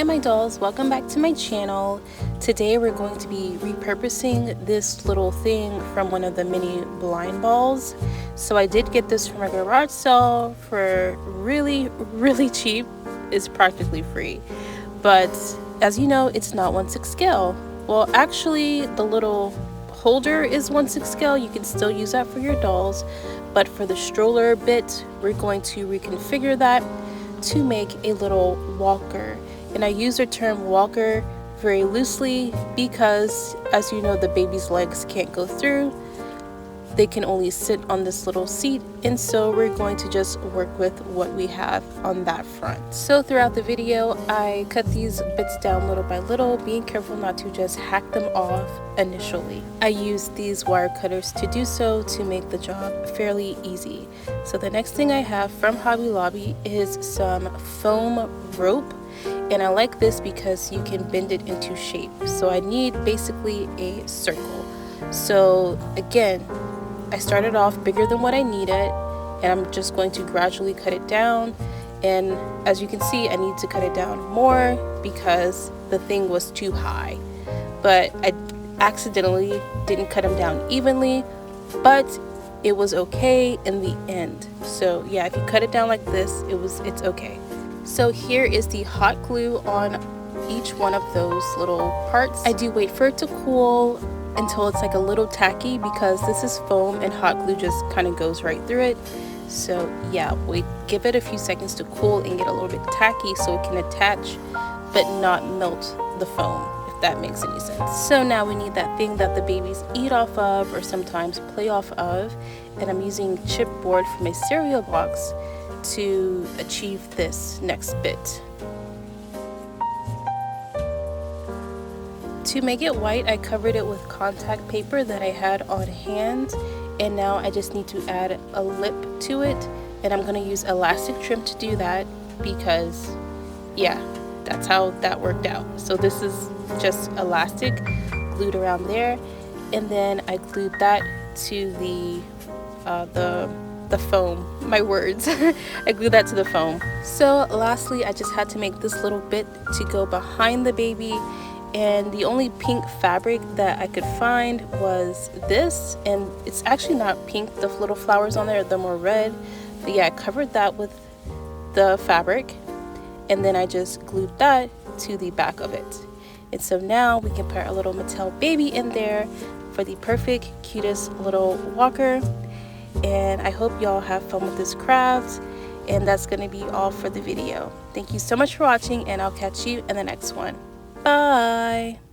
Hi my dolls, welcome back to my channel. Today we're going to be repurposing this little thing from one of the mini blind balls. So I did get this from a garage sale for really cheap. It's practically free. But as you know, it's not 1/6 scale. Well, actually the little holder is 1/6 scale. You can still use that for your dolls. But for the stroller bit, we're going to reconfigure that to make a little walker. And I use the term walker very loosely because, as you know, the baby's legs can't go through. They can only sit on this little seat, and so we're going to just work with what we have on that front. So throughout the video, I cut these bits down little by little, being careful not to just hack them off initially. I use these wire cutters to do so to make the job fairly easy. So the next thing I have from Hobby Lobby is some foam rope. And I like this because you can bend it into shape. So I need basically a circle. So again, I started off bigger than what I needed, and I'm just going to gradually cut it down. And as you can see, I need to cut it down more because the thing was too high. But I accidentally didn't cut them down evenly, but it was okay in the end. So yeah, if you cut it down like this, it's okay. So here is the hot glue on each one of those little parts. I do wait for it to cool until it's like a little tacky because this is foam and hot glue just kind of goes right through it. So yeah, give it a few seconds to cool and get a little bit tacky so it can attach but not melt the foam, if that makes any sense. So now we need that thing that the babies eat off of or sometimes play off of, and I'm using chipboard from a cereal box to achieve this next bit. To make it white, I covered it with contact paper that I had on hand, and now I just need to add a lip to it, and I'm going to use elastic trim to do that because yeah, that's how that worked out. So this is just elastic glued around there, and then I glued that to the foam. My words. I glued that to the foam. So lastly, I just had to make this little bit to go behind the baby, and the only pink fabric that I could find was this, and it's actually not pink. The little flowers on there, they're more red. But yeah, I covered that with the fabric, and then I just glued that to the back of it. And so now we can put our little Mattel baby in there for the perfect, cutest little walker. And I hope y'all have fun with this craft, and that's going to be all for the video. Thank you so much for watching, and I'll catch you in the next one. Bye!